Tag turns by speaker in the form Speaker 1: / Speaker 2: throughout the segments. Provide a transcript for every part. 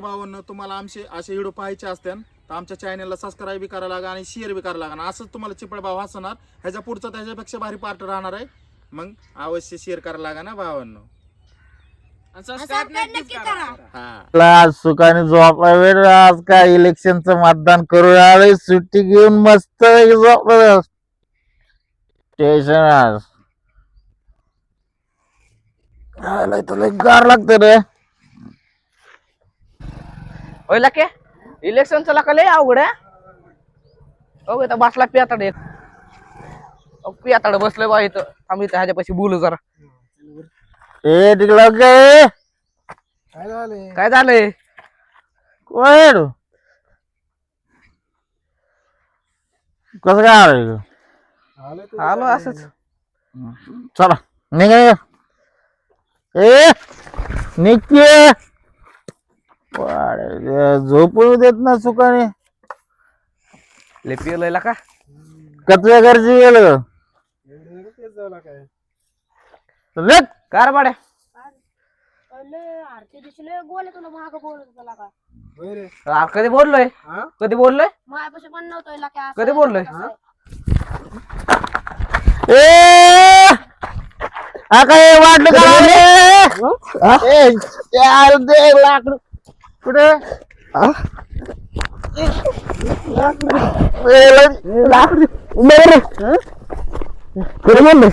Speaker 1: भावांनो, तुम्हाला आमचे असे व्हिडिओ पाहायचे असतील तर आमच्या चॅनलला सबस्क्राईब करा लागा आणि शेअर बी करा लागा. असंच तुम्हाला चिपळ भाव हसणार. ह्याच्या पुढचा त्याच्यापेक्षा भारी पार्ट राहणार आहे. मग अवश्य शेअर करायला लागा ना भावांनो.
Speaker 2: आज सुखाने झोपला वेळ. आज काय इलेक्शनचं मतदान करू आले. सुट्टी घेऊन मस्त झोपलं. टेन्शन आज तुला गार लागत रे.
Speaker 3: होय लके इलेक्शनचं लका लय अवघड आहे. हो इथं बसला पियाताड एक पियाताड बसलोय बा इथं. आम्ही इथं ह्याच्यापाशी बोलू जरा.
Speaker 2: ए तिकडं काय
Speaker 3: काय झालंय
Speaker 2: कोण कसं काय आलं.
Speaker 3: आलो असंच.
Speaker 2: चला निघ. ए निघते झोपू देत ना सुखाने.
Speaker 3: लय पियलंय लका.
Speaker 2: कचऱ्या घरची गेलं
Speaker 3: कार बाड्या कधी बोललोय कधी बोललोय कधी बोललोय.
Speaker 2: ए काय वाटलं का लाकड कुठे लाकड कुठे बोलले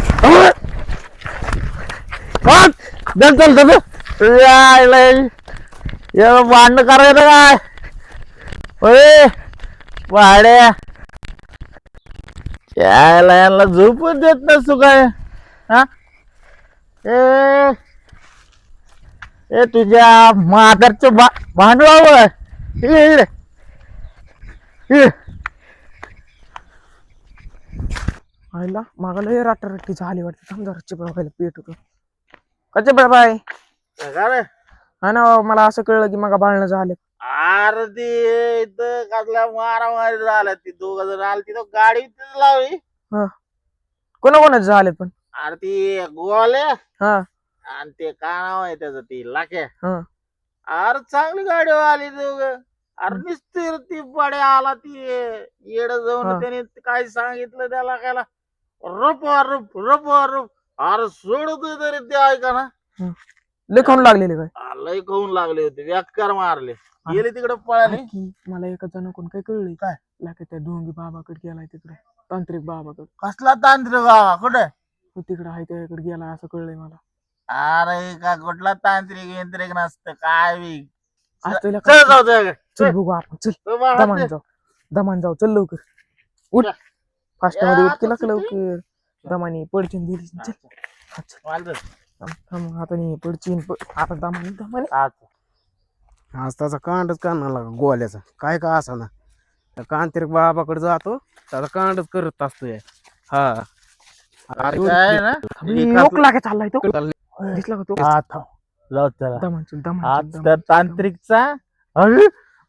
Speaker 2: भांडण करायचं काय होय भाड्या यायला यांना झोपून देत नसतो काय. हा ए तुझ्या म्हातारचं भांडवल
Speaker 3: आईला मागा लय राटारट्टी झाली वाटते. थांब जरा चिपळा व्हायला पेट होतो का चिपळा बाय. हा ना मला असं कळलं की मग भांडणं झाले.
Speaker 2: अरे ती इथं कसल्या मारामारी झाल्या. ती दोघ जण आली तिथं गाडी लावली.
Speaker 3: कोणाकोणाचे झाले पण.
Speaker 2: अरे ती गोवाले
Speaker 3: हा
Speaker 2: आणि ते काय नाव आहे त्याचं ती लाक्या.
Speaker 3: हा
Speaker 2: अरे चांगली गाडी आली दोघ. अरे निस्तीर ती बडे आला ती येड जाऊन त्याने काय सांगितलं त्याला कायला रप रूप रप रूप. अरे सोडतोय तरी ते ऐका ना.
Speaker 3: लय खाऊन लागलेले काय.
Speaker 2: लय खाऊन लागले होते. व्याकार मारले गेले तिकडे पळाले.
Speaker 3: मला एका जण कोण काय कळले काय लागे त्या ढोंगी बाबाकडे गेलाय तिकडे तांत्रिक बाबाकडे.
Speaker 2: कसला तांत्रिक बाबा कुठे
Speaker 3: तिकडे आहे त्याकडे गेलाय असं कळलंय मला.
Speaker 2: अरे का कुठला तांत्रिक यंत्रिक नसतं काय बी.
Speaker 3: चल बघू आपण. चल दमान जाऊ चल लवकर उठ. फास्ट मध्ये उठ केला लवकर. दमानी पडचिन दिली. चल आता पडचिन आता दमानी दमानी.
Speaker 4: आज त्याचा कांडच काढणार गोल्याचा काय का असा ना. त्या तांत्रिक बाबाकडे जातो त्याचा कांडच करत असतोय. हा
Speaker 3: लागे चाललाय तो. दिसला का तो.
Speaker 2: जाऊ त्याला
Speaker 3: दमान चल दमान
Speaker 2: आज त्या तांत्रिकचा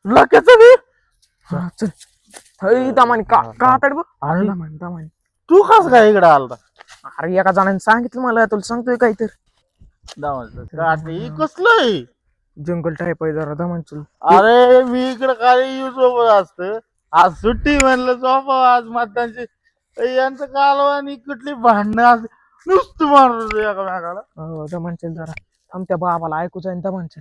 Speaker 2: लक्याचा बी.
Speaker 3: चल दमानी का हाताड बघ. दमानी दमानी.
Speaker 2: तू कस काय इकडे आलता.
Speaker 3: अरे एका जणांनी सांगितलं मला तुला सांगतोय काय तर.
Speaker 2: कसलंय
Speaker 3: जंगल टाईप आहे जरा दमान चल.
Speaker 2: अरे मी इकडे काय झोपत असत. आज सुट्टी म्हणलं झोप आज मतदानची. यांचं कालवानी कुठली भांडणं असते नुसतं मारत एकामेकाला.
Speaker 3: दमान चल जरा थांब त्या बाबाला ऐकू जाईन. दमान चल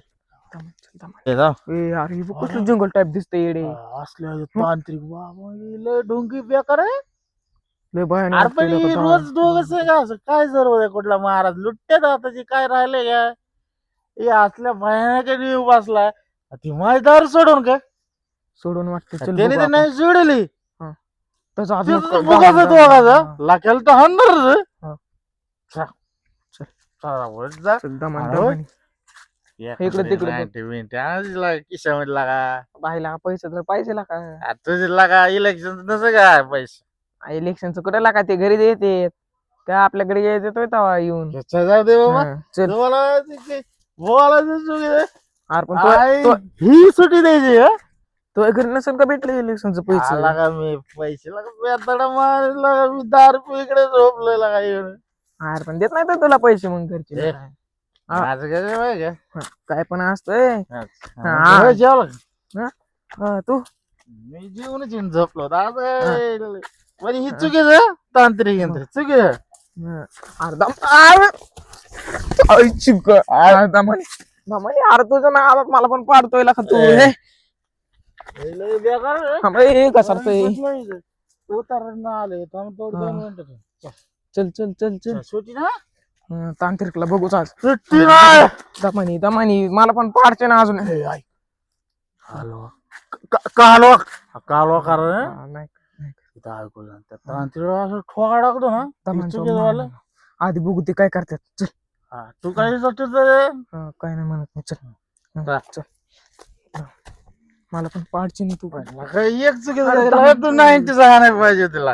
Speaker 3: दमान चल दमान. अरे कुठलं जंगल टाईप दिसतंय येडे.
Speaker 2: असल्या तांत्रिक बाबा लय ढोंगी बेकार आहे.
Speaker 3: लय भयानक.
Speaker 2: अरे पण ही रोज दोघच काय सर्व कुठला महाराज लुटत्यात आताची काय राहिले काय. हे असल्या भयानक बसलाय ती माझ्यादार सोडून काय
Speaker 3: सोडून वाटतं. चल
Speaker 2: त्याने तर नाही सोडली.
Speaker 3: त्याचा
Speaker 2: लाख्याला तर हाणणार.
Speaker 3: इकडे तिकडे
Speaker 2: किशामध्ये लागा
Speaker 3: बाईला पैसे तर पाहिजे लागा.
Speaker 2: तुझे लागा इलेक्शन नसं काय पैसे.
Speaker 3: इलेक्शनचं कुठे लागा ते घरी येते त्या आपल्याकडे येते तेव्हा येऊन.
Speaker 2: जाऊ दे बाबा.
Speaker 3: चल
Speaker 2: ही सुट्टी द्यायची
Speaker 3: तो घरी नसेल का भेटले इलेक्शनचं पैसे.
Speaker 2: लागा मी पैसे लागा मारला मी 10 रुपये इकडे झोपलोय लागा.
Speaker 3: अरे पण देत नाही तर तुला पैसे मग घरचे. हा.
Speaker 2: माझं काय पाहिजे
Speaker 3: काय पण असतंय हा.
Speaker 2: जेवलं
Speaker 3: तू
Speaker 2: मी जेवणच येऊन झोपलो होतो. म्हणजे ही चुकीचं तांत्रिक यंत्र चुकीचं
Speaker 3: अरे तुझं नाव मला पण पाडतोय का तू हे
Speaker 2: लय बेकार आहे.
Speaker 3: कसरतोय
Speaker 2: उतरणं आले थांब थोडं
Speaker 3: हा.
Speaker 2: 2 मिनिटं.
Speaker 3: चल चल चल चल
Speaker 2: सुट्टी ना
Speaker 3: तांत्रिकला बघूच आज
Speaker 2: सुट्टी नाही
Speaker 3: दमानी दमानी मला पण पाडचे ना अजून
Speaker 2: कालवा कालवा कालवा कारण
Speaker 3: हा, नाही
Speaker 2: तिथं ऐकू जाणं. त्या तांत्रिक असं ठोका टाकतो ना
Speaker 3: दमानी
Speaker 2: चुकीचं झालं.
Speaker 3: आधी बघू ते काय करतात चल
Speaker 2: हा, तू काही सुट्टी रे
Speaker 3: काय नाही म्हणत नाही चल
Speaker 2: हा.
Speaker 3: चल मला पण पाडची ना तू पण
Speaker 2: काही एक चुकीचं झालं. तू 90 नाही पाहिजे तिला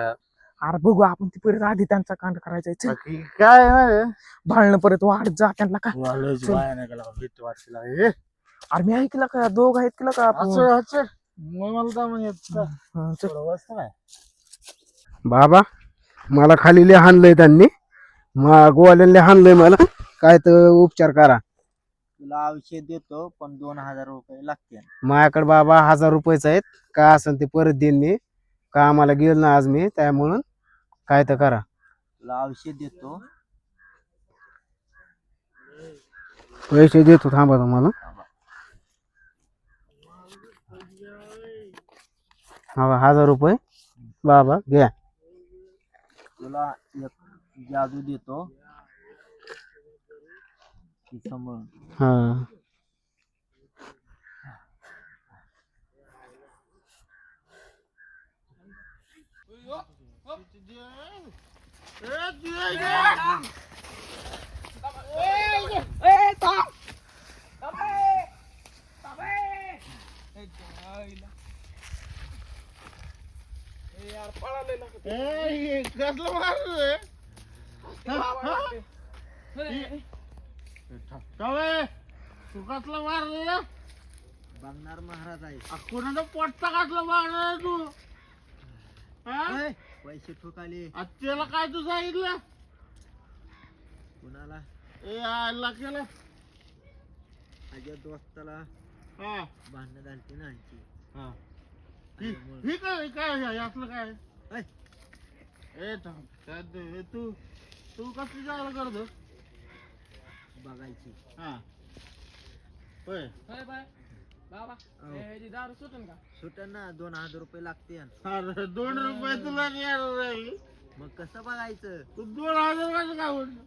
Speaker 3: अरे बघू आपण ती परत आधी त्यांचा कांड करायचा चल
Speaker 2: बाकी काय नाही
Speaker 3: भांडणं परत वाढत जा त्यांना का
Speaker 2: वालायची
Speaker 3: चल.
Speaker 2: बाया नाही गेला भीती वाटते लागा.
Speaker 3: अरे मी ऐकलं का दोघ आहेत केलं का आपण
Speaker 2: असं मग मला तर म्हणजे
Speaker 3: हा, चल.
Speaker 2: थोडं वाजता नाही
Speaker 4: बाबा मला खाली लय हाणलंय त्यांनी गोवाल्यांनी हाणलंय मला काय तर उपचार करा.
Speaker 5: तुला औषध देतो पण 2000 रुपये लागतील.
Speaker 4: माझ्याकडे बाबा 1000 रुपयेच आहेत का असेल ते परत देईन मी कामाला गेलो ना आज मी त्यामुळं काय तर करा.
Speaker 5: तुला औषध देतो.
Speaker 4: पैसे देतो थांबा तुम्हाला. हा 1000 रुपये बाबा घ्या.
Speaker 5: तुला एक जादू देतो ती सांभाळून.
Speaker 4: हा
Speaker 2: कसलं मारलं तू कसला मारलं
Speaker 5: बघणार महाराज आहे.
Speaker 2: कोणाचा पोटचा कसला मारणार तू हा?
Speaker 5: पैसे ठोकाले
Speaker 2: त्याला काय तू सांगितलं
Speaker 5: कुणाला?
Speaker 2: आयला केलं
Speaker 5: माझ्या दोस्ताला
Speaker 2: हा
Speaker 5: भांडणं झालती ना आमची.
Speaker 2: हा
Speaker 5: त्यामुळं.
Speaker 2: ही काय काय असलं काय
Speaker 5: ऐ,
Speaker 2: ए थांब काय तू तू कसली जायला करतो
Speaker 5: बघायची.
Speaker 2: हा होय
Speaker 3: दारू सुटून का
Speaker 5: सुटन ना 2000 रुपये लागते.
Speaker 2: अरे 2 रुपये तुला नाही राहील
Speaker 5: मग कसं बघायचं?
Speaker 2: तू 2000 कसं काय म्हणतो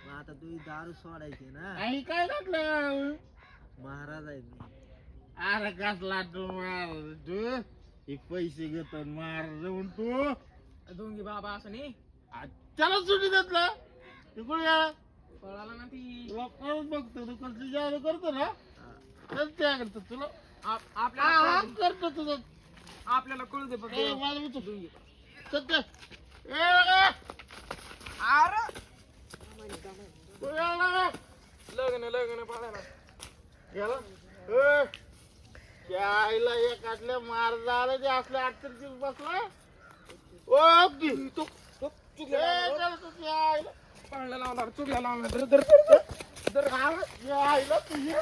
Speaker 5: मग आता तू दारू सोडायची ना.
Speaker 2: आई काय घातलं
Speaker 5: महाराज आहे मी.
Speaker 2: अरे कसला तू मार तू हे पैसे घेतो मार जाऊन तू
Speaker 3: दोंगी बाबा असं नाही
Speaker 2: त्याला सुटी देतला तिकडे
Speaker 3: पळाला ना ती
Speaker 2: तुला करून बघतो तू कसली जायला करतो ना तर त्या करतो तुला
Speaker 3: आपल्याला
Speaker 2: करतो तुझं
Speaker 3: आपल्याला कळू दे फक्त
Speaker 2: माझं विचार सत्य
Speaker 3: लग्न पळायला
Speaker 2: आईला एकातल्या मार झालं ते असल्या 38 बसला ओके तू
Speaker 3: पळायला लावणार चुकला लावणार धर
Speaker 2: आईला तुझी